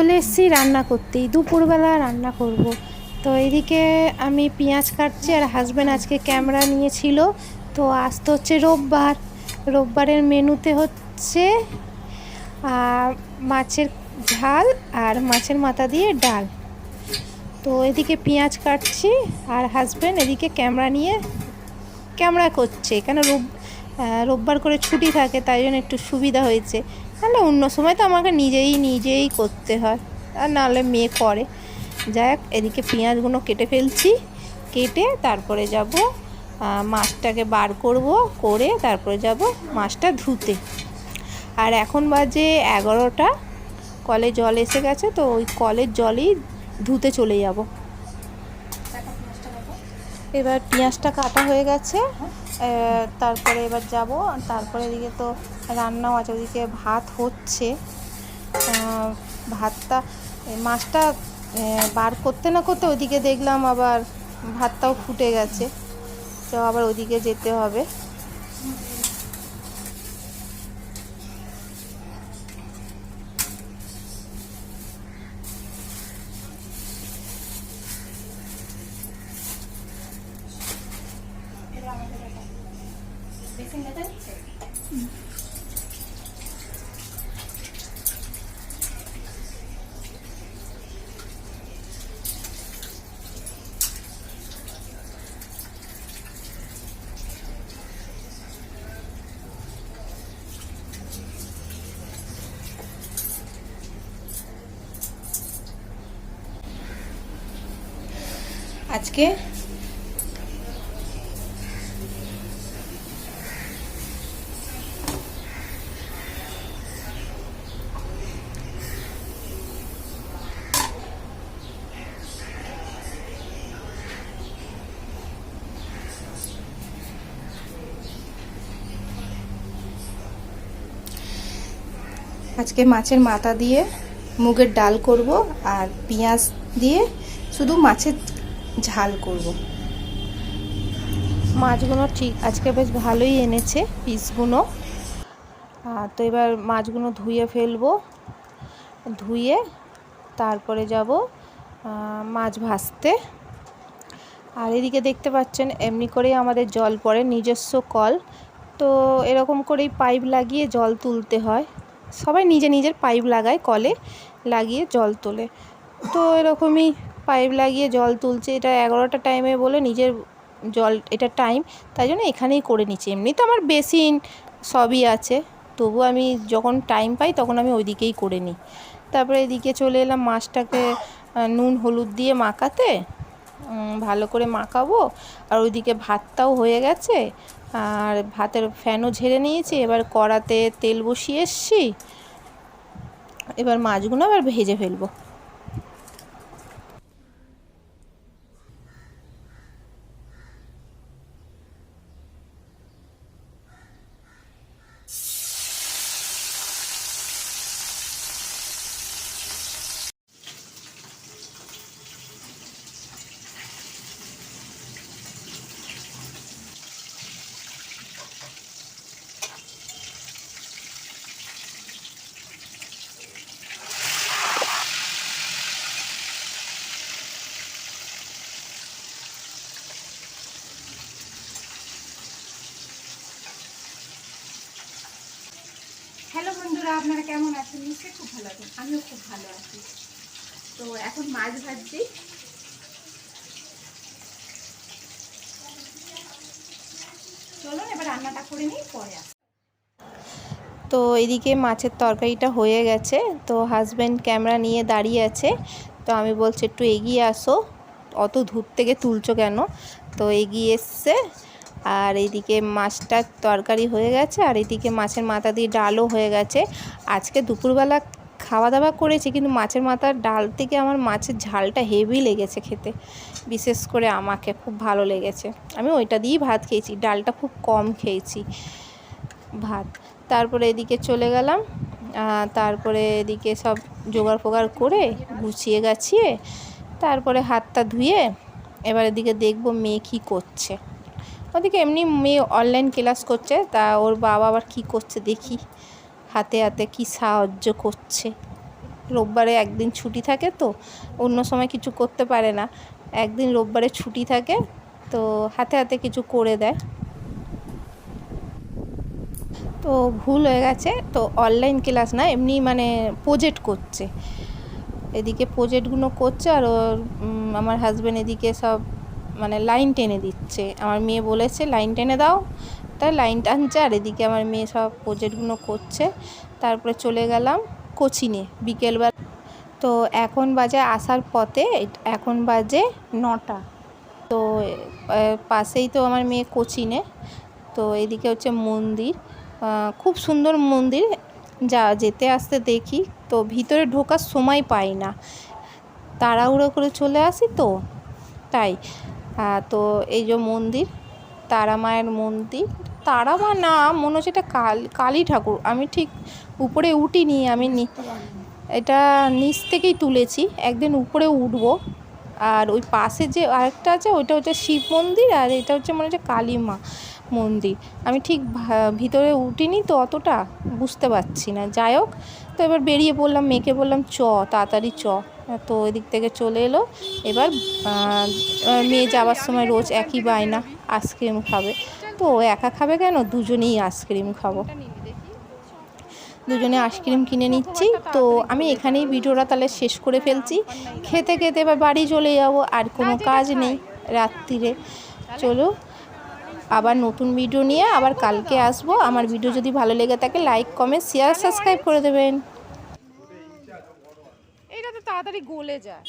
চলে এসেছি রান্না করতেই, দুপুরবেলা রান্না করব। তো এদিকে আমি পেঁয়াজ কাটছি আর হাজব্যান্ড আজকে ক্যামেরা নিয়েছিল। তো আজ তো হচ্ছে রোববার, রোববারের মেনুতে হচ্ছে মাছের ঝাল আর মাছের মাথা দিয়ে ডাল। তো এদিকে পেঁয়াজ কাটছি আর হাজব্যান্ড এদিকে ক্যামেরা নিয়ে ক্যামেরা করছে, কেন রোববার করে ছুটি থাকে, তাই জন্য একটু সুবিধা হয়েছে। নাহলে অন্য সময় তো আমাকে নিজেই করতে হয়, আর নাহলে মেয়ে করে। যাই হোক, এদিকে পেঁয়াজগুলো কেটে ফেলছি, কেটে তারপরে যাব মাছটাকে বার করব, করে তারপরে যাব মাছটা ধুতে। আর এখন বাজে 11টা, কলে জল এসে গেছে, তো ওই কলের জলেই ধুতে চলে যাব। এবার পেঁয়াজটা কাটা হয়ে গেছে, তারপরে এবার যাব। তারপরে এদিকে তো রান্নাও আছে, ওদিকে ভাত হচ্ছে। ভাতটা মাছটা বার করতে না করতে ওদিকে দেখলাম আবার ভাতটাও ফুটে গেছে, তো আবার ওদিকে যেতে হবে। আজকে মাছের মাথা দিয়ে মুগের ডাল করব, আর পেঁয়াজ দিয়ে শুধু মাছের ঝাল করব। মাছগুলো ঠিক আজকে বেশ ভালোই এনেছে পিসগুলো। তো এবার মাছগুলো ধুয়ে ফেলবো, ধুয়ে তারপরে যাব মাছ ভাজতে। আর এদিকে দেখতে পাচ্ছেন এমনি করেই আমাদের জল পড়ে, নিজস্ব কল। তো এরকম করেই পাইপ লাগিয়ে জল তুলতে হয়, সবাই নিজের পাইপ লাগায়, কলে লাগিয়ে জল তোলে। তো এরকমই পাইপ লাগিয়ে জল তুলছে। এটা 11টা টাইমে বলে নিজের জল এটা টাইম, তাই জন্য এখানেই করে নিচ্ছি। এমনি তো আমার বেসিন সবই আছে, তবু আমি যখন টাইম পাই তখন আমি ওইদিকেই করে নিই। তারপরে এদিকে চলে এলাম মাছটাকে নুন হলুদ দিয়ে মাখাতে, ভালো করে মাখাবো। আর ওইদিকে ভাতটাও হয়ে গেছে, আর ভাতের ফ্যানও ঝেড়ে নিয়েছি। এবার কড়াতে তেল বসিয়ে এসছি, এবার মাছগুলো আবার ভেজে ফেলবো। হ্যালো বন্ধুরা, আপনারা কেমন আছেন? নিশ্চয়ই খুব ভালো আছেন, আমিও খুব ভালো আছি। তো এখন মাছ ভাজছি, চলুন এবার রান্নাটা করে নিই, পরে আসি। তো এদিকে মাছের তরকারিটা হয়ে গেছে, তো হাজব্যান্ড ক্যামেরা নিয়ে দাঁড়িয়ে আছে। তো আমি বলছি একটু এগিয়ে আসো, অত দূর থেকে তুলছো কেন? তো এগিয়ে এসছে। আর এইদিকে মাছটার তরকারি হয়ে গেছে, আর এদিকে মাছের মাথা দিয়ে ডালও হয়ে গেছে। আজকে দুপুরবেলা খাওয়া দাওয়া করেছি, কিন্তু মাছের মাথার ডাল থেকে আমার মাছের ঝালটা হেভি লেগেছে খেতে, বিশেষ করে আমাকে খুব ভালো লেগেছে। আমি ওইটা দিয়েই ভাত খেয়েছি, ডালটা খুব কম খেয়েছি ভাত। তারপরে এদিকে চলে গেলাম, তারপরে এদিকে সব জোগাড় ফোগাড় করে গুছিয়ে গাছিয়ে তারপরে হাতটা ধুয়ে এবার এদিকে দেখবো মেয়ে কী করছে। ওদিকে এমনি মেয়ে অনলাইন ক্লাস করছে, তা ওর বাবা আবার কী করছে দেখি, হাতে হাতে কি সাহায্য করছে। রোববারে একদিন ছুটি থাকে, তো অন্য সময় কিছু করতে পারে না, একদিন রোববারে ছুটি থাকে, তো হাতে হাতে কিছু করে দেয়। তো ভুল হয়ে গেছে, তো অনলাইন ক্লাস না, এমনি মানে প্রজেক্ট করছে, এদিকে প্রজেক্টগুলো করছে, আর আমার হাজব্যান্ড এদিকে সব মানে লাইন টেনে দিচ্ছে। আমার মেয়ে বলেছে লাইন টেনে দাও, তাই লাইন টানছে, আর এদিকে আমার মেয়ে সব প্রজেক্টগুলো করছে। তারপরে চলে গেলাম কোচিংয়ে বিকেলবেলা। তো এখন বাজে আসার পথে, এখন বাজে 9টা। তো পাশেই তো আমার মেয়ে কোচিংয়ে। তো এদিকে হচ্ছে মন্দির, খুব সুন্দর মন্দির, যেতে আসতে দেখি, তো ভিতরে ঢোকার সময় পাই না, তাড়াহুড়ো করে চলে আসি, তো তাই। তো এই যে মন্দির, তারা মায়ের মন্দির, তারা মা না, মনে হচ্ছে এটা কালী ঠাকুর, আমি ঠিক উপরে উঠিনি, আমি এটা নিচ থেকেই তুলেছি, একদিন উপরে উঠবো। আর ওই পাশে যে আরেকটা আছে, ওইটা হচ্ছে শিব মন্দির, আর এটা হচ্ছে মনে হচ্ছে কালী মা মন্দির, আমি ঠিক ভিতরে উঠিনি, তো অতটা বুঝতে পারছি না। যাই হোক, তো এবার বেরিয়ে পড়লাম, মেয়েকে বললাম তাড়াতাড়ি তো এদিক থেকে চলে এলো। এবার মেয়ে যাওয়ার সময় রোজ একই বায়না, আইসক্রিম খাবে, তো একা খাবে কেন, দুজনেই আইসক্রিম খাবো। দুজনে আইসক্রিম কিনে নিচ্ছি। তো আমি এখানেই ভিডিওটা তাহলে শেষ করে ফেলছি। খেতে খেতে এবার বাড়ি চলে যাব, আর কোনো কাজ নেই রাত্রিরে। চলো, আবার নতুন ভিডিও নিয়ে আবার কালকে আসবো। আমার ভিডিও যদি ভালো লেগে থাকে লাইক, কমেন্ট, শেয়ার, সাবস্ক্রাইব করে দেবেন। এইটা তো তাড়াতাড়ি গলে যায়।